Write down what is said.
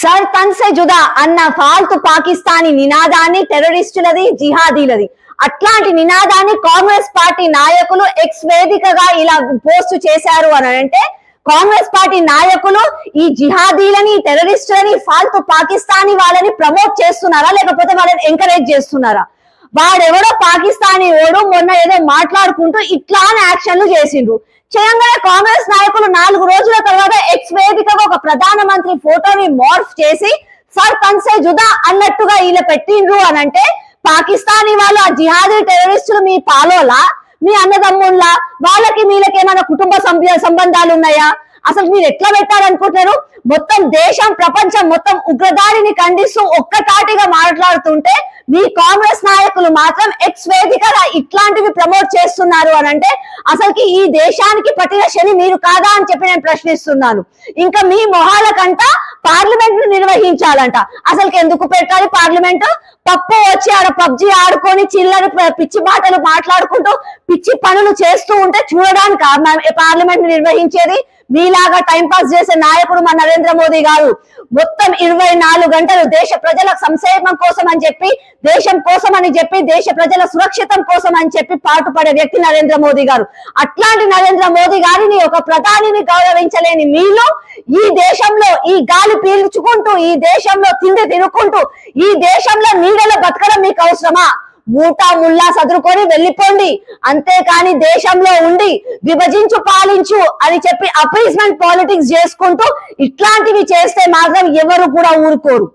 Sir తన్ సే జుదా అన్న ఫాల్తు పాకిస్తానీ నినాదాన్ని టెర్రరిస్టులది, జిహాదీలది. అట్లాంటి నినాదాన్ని కాంగ్రెస్ పార్టీ నాయకులు ఎక్స్ వేదికగా ఇలా పోస్ట్ చేశారు అని అంటే కాంగ్రెస్ పార్టీ నాయకులు ఈ జిహాదీలని, టెర్రరిస్టులని, ఫాల్తు పాకిస్తానీ వాళ్ళని ప్రమోట్ చేస్తున్నారా లేకపోతే వాళ్ళని ఎంకరేజ్ చేస్తున్నారా? వాడెవడో పాకిస్తానీ ఓడు మొన్న ఏదో మాట్లాడుకుంటూ ఇట్లానే యాక్షన్లు చేసిండ్రు. చేయంగానే కాంగ్రెస్ నాయకులు 4 రోజుల తర్వాత ఎక్స్ వేదికగా ఒక ప్రధానమంత్రి ఫోటోని మార్ఫ్ చేసి సర్ తన్ సే జుదా అన్నట్టుగా ఇలా పెట్టిండ్రు అని అంటే పాకిస్తానీ వాళ్ళు ఆ జిహాదీ టెర్రరిస్టులు మీ పాలోలా, మీ అన్నదమ్ముళ్ళ, వాళ్ళకి మీలకి ఏమైనా కుటుంబ సంబంధాలు ఉన్నాయా? అసలు మీరు ఎట్లా పెట్టారనుకుంటున్నారు? మొత్తం దేశం, ప్రపంచం మొత్తం ఉగ్రదాడిని ఖండిస్తూ ఒక్కటాటిగా మాట్లాడుతుంటే మీ కాంగ్రెస్ నాయకులు మాత్రం ఎక్స్ వేదికగా ఇట్లాంటివి ప్రమోట్ చేస్తున్నారు అని అంటే అసలుకి ఈ దేశానికి పట్టిన శని మీరు కాదా అని చెప్పి నేను ప్రశ్నిస్తున్నాను. ఇంకా మీ మొహాలకంట పార్లమెంట్ ను నిర్వహించాలంట. అసలుకి ఎందుకు పెట్టాలి పార్లమెంట్? పప్పు వచ్చి ఆడ పబ్జి ఆడుకొని చిల్లర పిచ్చి మాటలు మాట్లాడుకుంటూ పిచ్చి పనులు చేస్తూ ఉంటే చూడడానికి పార్లమెంట్ నిర్వహించేది? మీలాగా టైంపాస్ చేసే నాయకుడు మా నరేంద్ర మోదీ గారు. మొత్తం 24 గంటలు దేశ ప్రజల సంక్షేమం కోసం అని చెప్పి, దేశం కోసం అని చెప్పి, దేశ ప్రజల సురక్షితం కోసం అని చెప్పి పాటుపడే వ్యక్తి నరేంద్ర మోదీ గారు. అట్లాంటి నరేంద్ర మోదీ గారిని ఒక ప్రధానిని గౌరవించలేని మీరు ఈ దేశంలో ఈ గాలి పీల్చుకుంటూ, ఈ దేశంలో తిండి తినుకుంటూ, ఈ దేశంలో నీడలో బతకడం మీకు అవసరమా? మూటా ముల్లా సదురుకొని వెళ్ళిపోండి. అంతేకాని దేశంలో ఉండి విభజించు పాలించు అని చెప్పి అపీస్మెంట్ పాలిటిక్స్ చేసుకుంటూ ఇట్లాంటివి చేస్తే మాత్రం ఎవరు కూడా ఊరుకోరు.